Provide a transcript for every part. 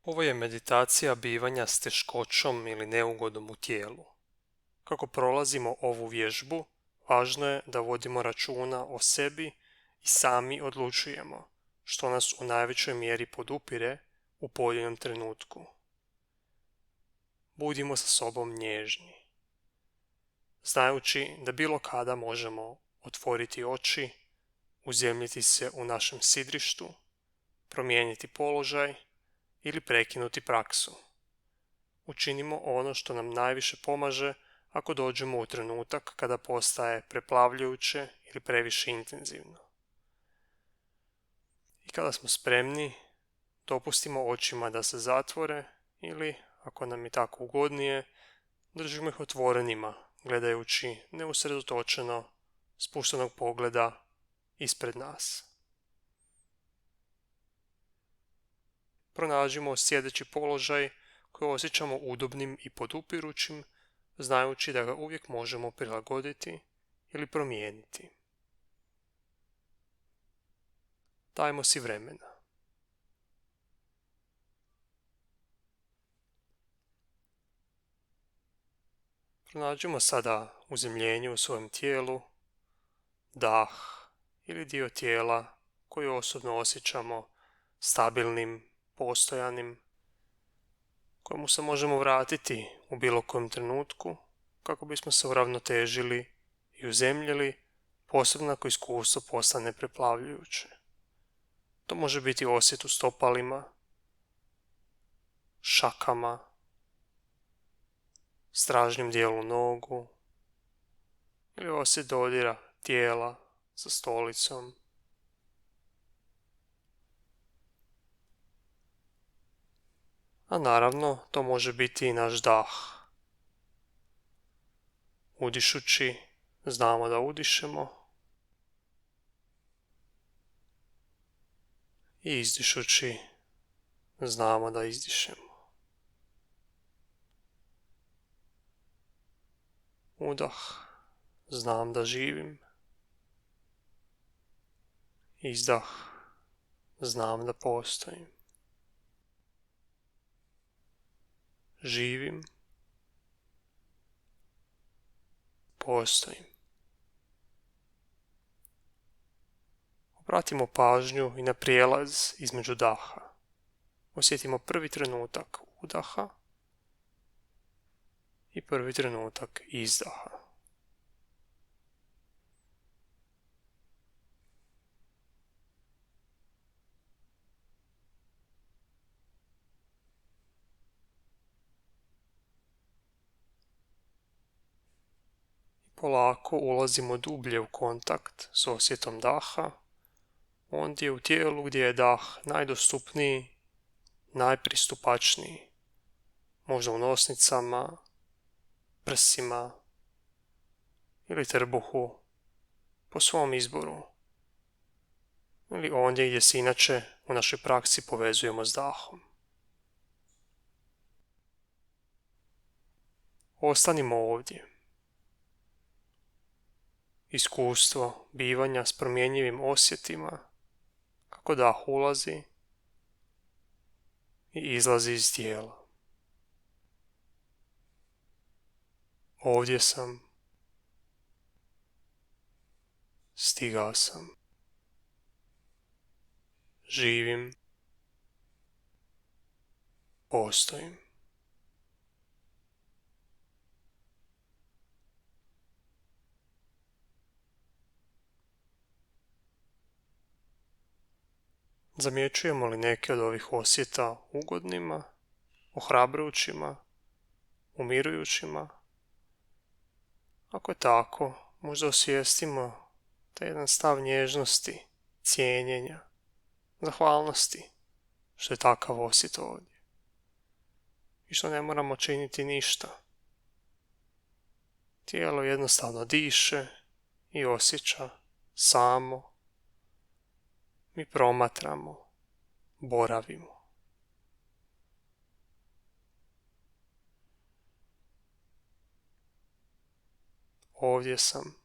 Ovo je meditacija bivanja s teškoćom ili neugodom u tijelu. Kako prolazimo ovu vježbu, važno je da vodimo računa o sebi i sami odlučujemo što nas u najvećoj mjeri podupire u pojedinom trenutku. Budimo sa sobom nježni. Znajući da bilo kada možemo otvoriti oči, uzemljiti se u našem sidrištu, promijeniti položaj ili prekinuti praksu. Učinimo ono što nam najviše pomaže ako dođemo u trenutak kada postaje preplavljujuće ili previše intenzivno. I kada smo spremni, dopustimo očima da se zatvore ili, ako nam je tako ugodnije, držimo ih otvorenima, gledajući neusredotočeno, spuštenog pogleda ispred nas. Pronađimo sjedeći položaj koji osjećamo udobnim i podupirućim, znajući da ga uvijek možemo prilagoditi ili promijeniti. Dajmo si vremena. Pronađimo sada uzemljenje u svojem tijelu, dah ili dio tijela koji osobno osjećamo stabilnim, postojanim, kojemu se možemo vratiti u bilo kojem trenutku kako bismo se uravnotežili i uzemljili, posebno ako iskustvo postane preplavljujuće. To može biti osjet u stopalima, šakama, stražnjem dijelu nogu ili osjet dodira tijela sa stolicom. A naravno, to može biti i naš dah. Udišući, znamo da udišemo. I izdišući, znamo da izdišemo. Udah, znam da živim. Izdah, znam da postojim. Živim, postojim. Obratimo pažnju i na prijelaz između daha. Osjetimo prvi trenutak udaha i prvi trenutak izdaha. Polako ulazimo dublje u kontakt s osjetom daha, ondje u tijelu gdje je dah najdostupniji, najpristupačniji, možda u nosnicama, prsima ili trbuhu, po svom izboru, ili ondje gdje se inače u našoj praksi povezujemo s dahom. Ostanimo ovdje. Iskustvo bivanja s promjenjivim osjetima, kako dah ulazi i izlazi iz tijela. Ovdje sam. Stigao sam. Živim. Postojim. Zamjećujemo li neke od ovih osjeta ugodnima, ohrabrujućima, umirujućima? Ako je tako, možda osvijestimo taj jedan stav nježnosti, cijenjenja, zahvalnosti što je takav osjet ovdje i što ne moramo činiti ništa. Tijelo jednostavno diše i osjeća samo. Mi promatramo, boravimo. Ovdje sam.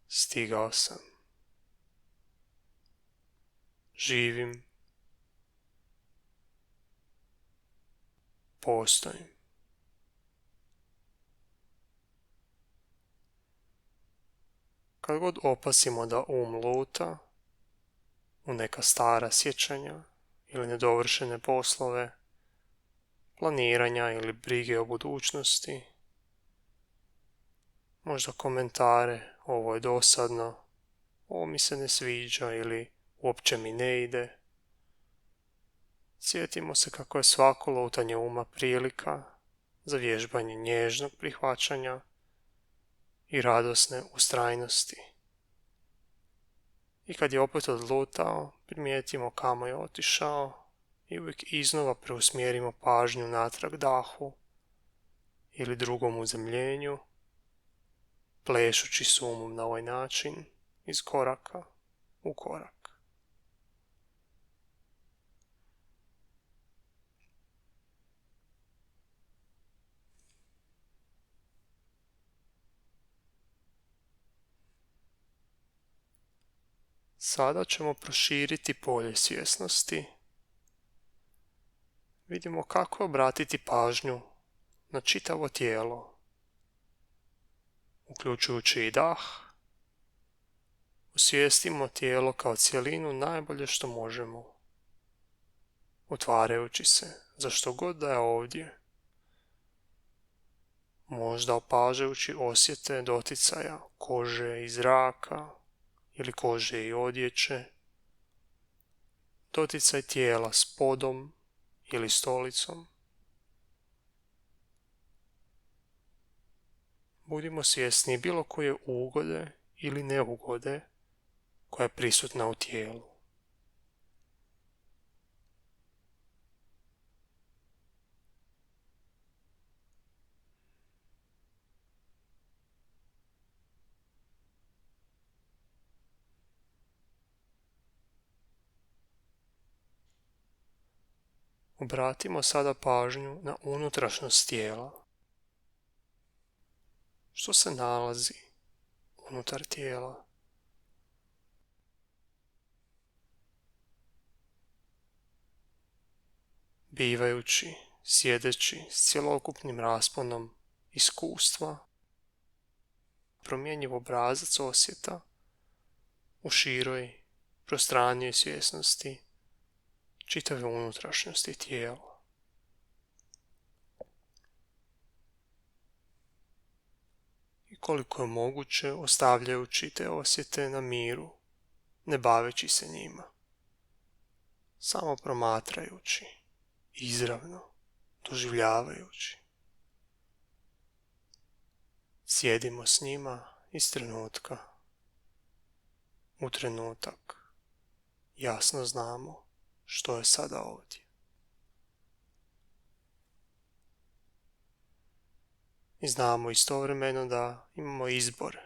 Stigao sam. živim, postojim. Kad god opasimo da luta u neka stara sjećanja ili nedovršene poslove, planiranja ili brige o budućnosti, možda komentare, ovo je dosadno, ovo mi se ne sviđa ili uopće mi ne ide, sjetimo se kako je svako lutanje uma prilika za vježbanje nježnog prihvaćanja i radosne ustrajnosti. I kad je opet odlutao, primijetimo kamo je otišao i uvijek iznova preusmjerimo pažnju natrag dahu ili drugom uzemljenju, plešući s umom na ovaj način iz koraka u korak. Sada ćemo proširiti polje svjesnosti. Vidimo kako obratiti pažnju na čitavo tijelo, uključujući i dah. Osvijestimo tijelo kao cjelinu najbolje što možemo, otvarajući se za što god da je ovdje. Možda opažajući osjete doticaja kože i zraka ili kože i odjeće, doticaj tijela s podom ili stolicom. Budimo svjesni bilo koje ugode ili neugode koja je prisutna u tijelu. Obratimo sada pažnju na unutrašnjost tijela. Što se nalazi unutar tijela? Bivajući, sjedeći s cjelokupnim rasponom iskustva, promjenjiv obrazac osjeta u široj, prostranijoj svjesnosti čitave unutrašnjosti tijela. I koliko je moguće ostavljajući te osjete na miru, ne baveći se njima, samo promatrajući, izravno, doživljavajući. Sjedimo s njima iz trenutka u trenutak, jasno znamo što je sada ovdje. I znamo istovremeno da imamo izbor.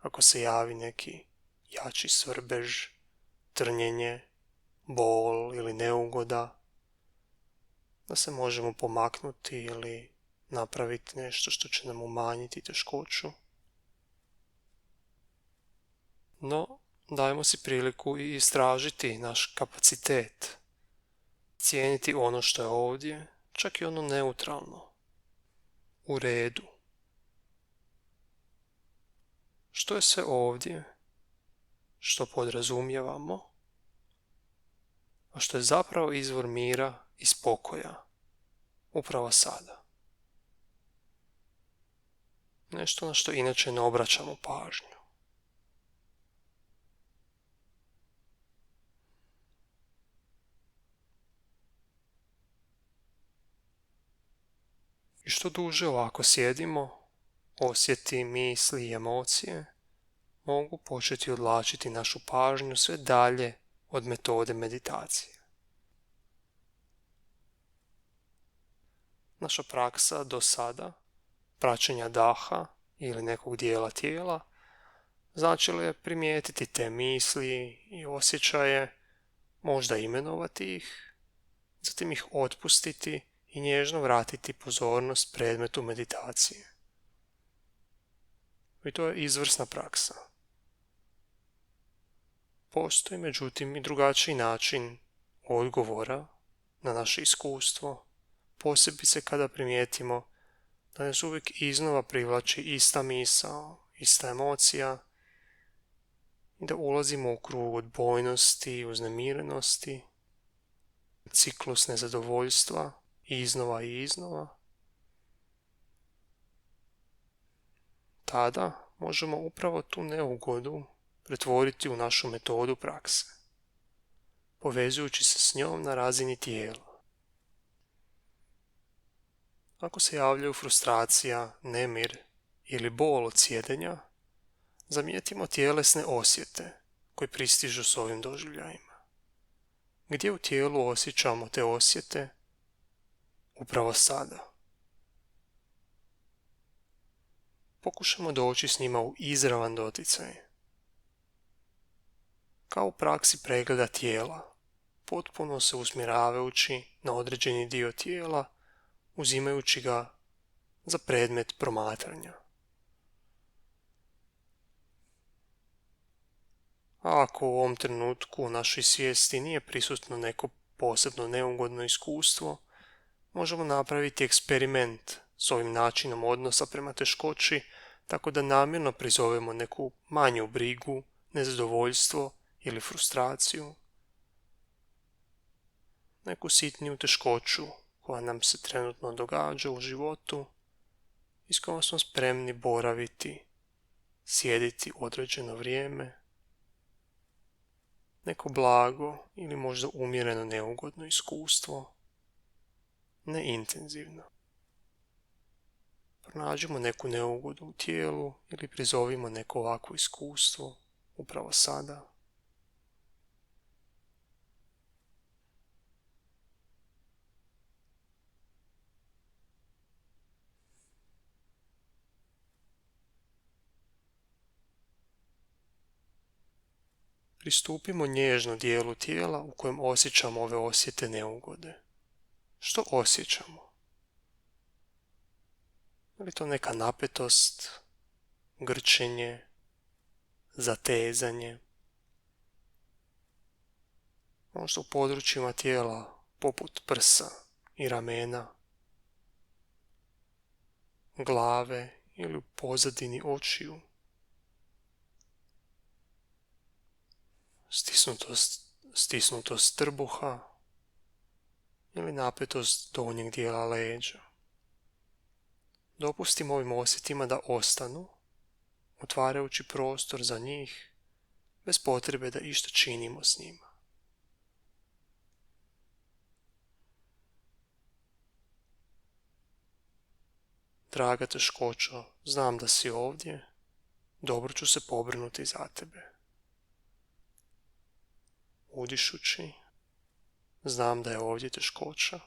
Ako se javi neki jači svrbež, trnjenje, bol ili neugoda, da se možemo pomaknuti ili napraviti nešto što će nam umanjiti teškoću. No, dajmo si priliku i istražiti naš kapacitet, cijeniti ono što je ovdje, čak i ono neutralno, u redu. Što je sve ovdje, što podrazumijevamo, a što je zapravo izvor mira i spokoja, upravo sada. Nešto na što inače ne obraćamo pažnju. I što duže ovako sjedimo, osjeti, misli i emocije mogu početi odvlačiti našu pažnju sve dalje od metode meditacije. Naša praksa do sada, praćenja daha ili nekog dijela tijela, značilo je primijetiti te misli i osjećaje, možda imenovati ih, zatim ih otpustiti i nježno vratiti pozornost predmetu meditacije. I to je izvrsna praksa. Postoji međutim i drugačiji način odgovora na naše iskustvo, posebice kada primijetimo da nas uvijek iznova privlači ista misao, ista emocija i da ulazimo u krug odbojnosti i uznemirenosti, ciklus nezadovoljstva iznova i iznova. Tada možemo upravo tu neugodu pretvoriti u našu metodu prakse, povezujući se s njom na razini tijela. Ako se javljaju frustracija, nemir ili bol od sjedenja, zamijetimo tjelesne osjete koje pristižu s ovim doživljajima. Gdje u tijelu osjećamo te osjete? Upravo sada. Pokušamo doći s njima u izravan doticaj. Kao u praksi pregleda tijela, potpuno se usmjeravajući na određeni dio tijela, uzimajući ga za predmet promatranja. A ako u ovom trenutku u našoj svijesti nije prisutno neko posebno neugodno iskustvo, možemo napraviti eksperiment s ovim načinom odnosa prema teškoći, tako da namjerno prizovemo neku manju brigu, nezadovoljstvo ili frustraciju, neku sitniju teškoću koja nam se trenutno događa u životu i s kojom smo spremni boraviti, sjediti određeno vrijeme, neko blago ili možda umjereno neugodno iskustvo, ne intenzivno. Pronađimo neku neugodu u tijelu ili prizovimo neko ovakvo iskustvo upravo sada. Pristupimo nježno dijelu tijela u kojem osjećamo ove osjete neugode. Što osjećamo? Je li to neka napetost, grčenje, zatezanje? Možda u područjima tijela poput prsa i ramena, glave ili u pozadini očiju. Stisnutost trbuha ili napetost donjeg dijela leđa. Dopustimo ovim osjetima da ostanu, otvarajući prostor za njih, bez potrebe da išta činimo s njima. Draga teškoćo, znam da si ovdje, dobro ću se pobrinuti za tebe. Udišući, znam da je ovdje teškoća.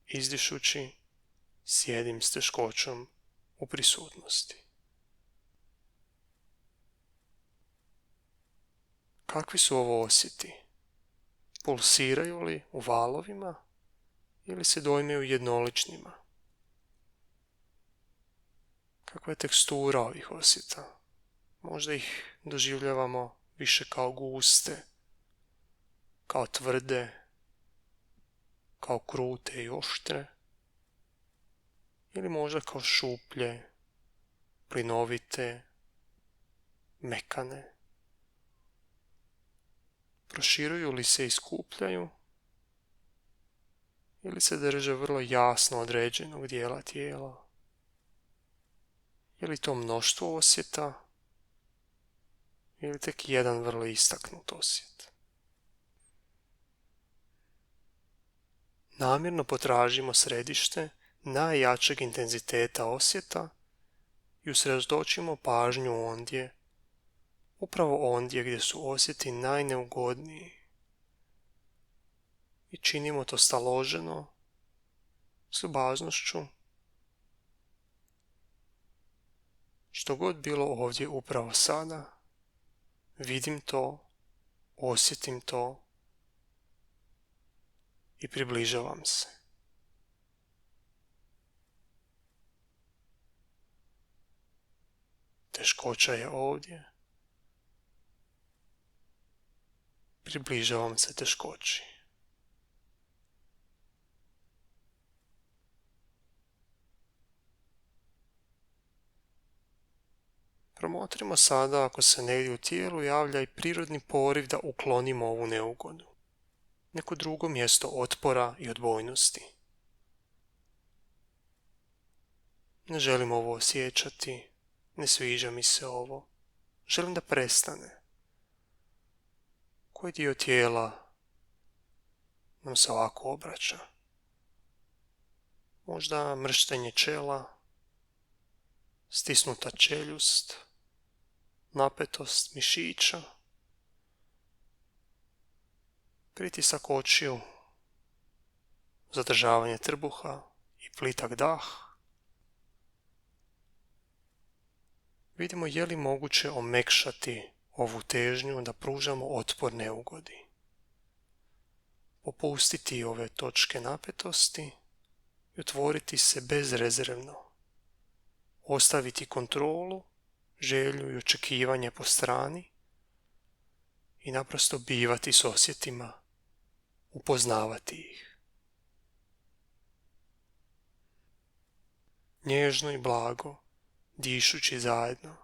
Izdišući, sjedim s teškoćom u prisutnosti. Kakvi su ovo osjeti? Pulsiraju li u valovima ili se dojmiju jednoličnima? Kakva je tekstura ovih osjeta? Možda ih doživljavamo više kao guste, kao tvrde, kao krute i oštre, ili možda kao šuplje, plinovite, mekane. Proširuju li se i skupljaju, ili se drže vrlo jasno određenog dijela tijela? Je li to mnoštvo osjeta, ili tek jedan vrlo istaknut osjet? Namjerno potražimo središte najjačeg intenziteta osjeta i usredotočimo pažnju ondje, upravo ondje gdje su osjeti najneugodniji. I činimo to staloženo, s ljubaznošću. Što god bilo ovdje upravo sada, vidim to, osjetim to i približavam se. teškoća je ovdje. Približavam se teškoći. Promotrimo sada ako se negdje u tijelu javlja i prirodni poriv da uklonimo ovu neugodu. Neko drugo mjesto otpora i odbojnosti. Ne želim ovo osjećati, ne sviđa mi se ovo, želim da prestane. Koji dio tijela nam se ovako obraća? Možda mrštenje čela, stisnuta čeljust, napetost mišića, pritisak očiju, zadržavanje trbuha i plitak dah. Vidimo je li moguće omekšati ovu težnju da pružamo otpor neugodi. Popustiti ove točke napetosti i otvoriti se bezrezervno. Ostaviti kontrolu, želju i očekivanje po strani i naprosto bivati s osjetima, upoznavati ih. Nježno i blago, dišući zajedno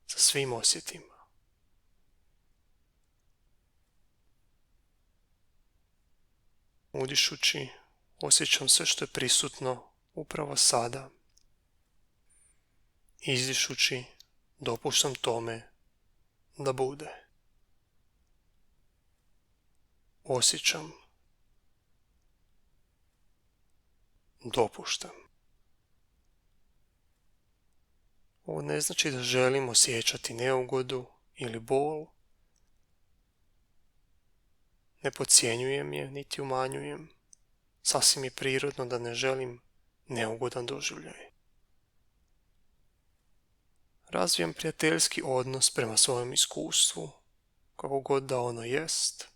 sa svim osjetima. Udišući, osjećam sve što je prisutno upravo sada. Izdišući, dopuštam tome da bude. Osjećam, dopuštam. Ovo ne znači da želim osjećati neugodu ili bol. Ne podcjenjujem je, niti umanjujem. Sasvim je prirodno da ne želim neugodan doživljaj. Razvijam prijateljski odnos prema svojem iskustvu, kako god da ono jest.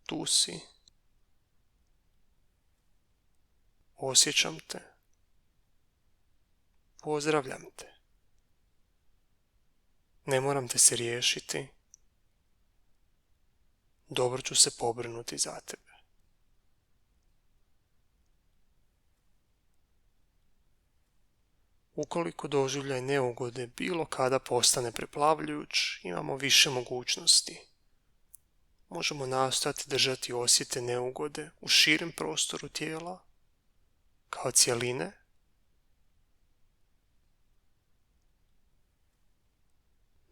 Tu si. Osjećam te. Pozdravljam te. Ne moram te se riješiti. Dobro ću se pobrinuti za tebe. Ukoliko doživljaj neugode bilo kada postane preplavljujuć, imamo više mogućnosti. Možemo nastojati držati osjete neugode u širem prostoru tijela, kao cjeline.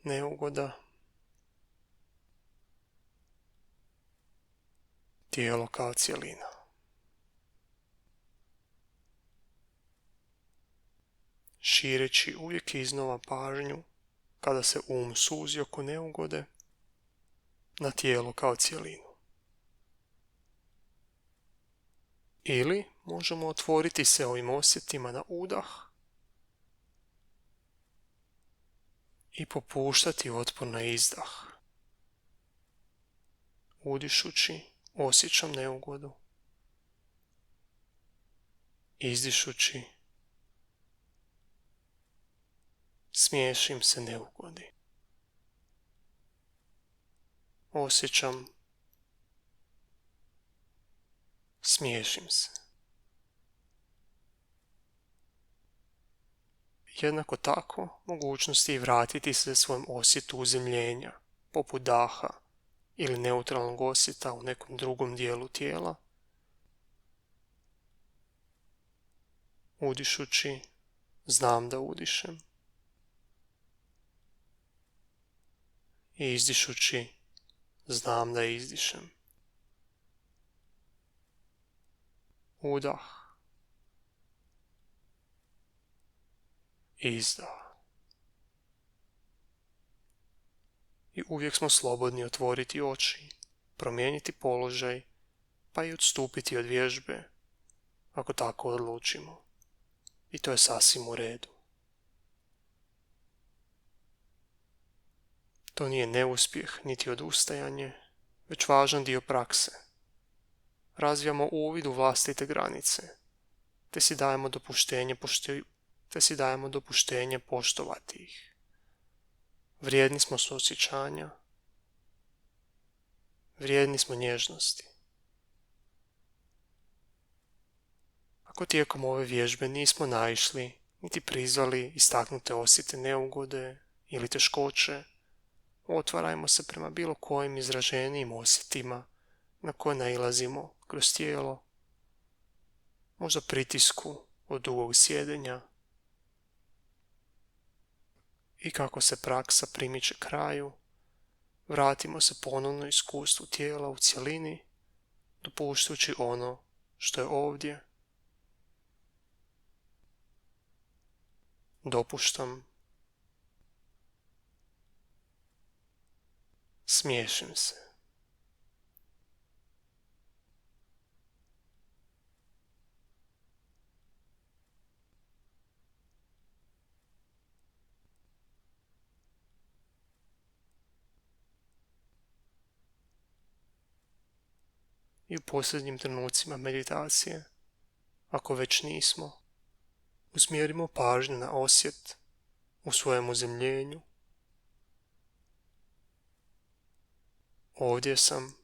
Neugoda. Tijelo kao cjelina. Šireći uvijek iznova pažnju, kada se suzi oko neugode, na tijelo kao cjelinu. Ili možemo otvoriti se ovim osjetima na udah i popuštati otpor na izdah. Udišući, osjećam neugodu. Izdišući, smiješim se neugodi. Osjećam, smiješim se. Jednako tako, mogućnost je vratiti se svojem osjetu uzemljenja, poput daha ili neutralnog osjeta u nekom drugom dijelu tijela. Udišući, znam da udišem. I izdišući, znam da izdišem. Udah. Izdah. I uvijek smo slobodni otvoriti oči, promijeniti položaj, pa i odstupiti od vježbe, ako tako odlučimo. I to je sasvim u redu. To nije neuspjeh, niti odustajanje, već važan dio prakse. Razvijamo uvid u vlastite granice, te si dajemo dopuštenje te si dajemo dopuštenje poštovati ih. Vrijedni smo suosjećanja, vrijedni smo nježnosti. Ako tijekom ove vježbe nismo naišli niti prizvali istaknute osjete neugode ili teškoće, otvarajmo se prema bilo kojim izraženijim osjetima na koje nailazimo kroz tijelo, možda pritisku od dugog sjedenja. I kako se praksa primiče kraju, vratimo se ponovno iskustvu tijela u cjelini, dopuštajući ono što je ovdje. Dopuštam. Smiješim se. I u posljednjim trenucima meditacije, ako već nismo, usmjerimo pažnju na osjet u svojem uzemljenju. Ovdje sam,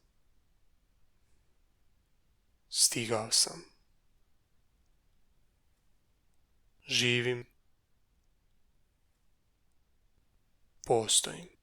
stigao sam, živim, postojim.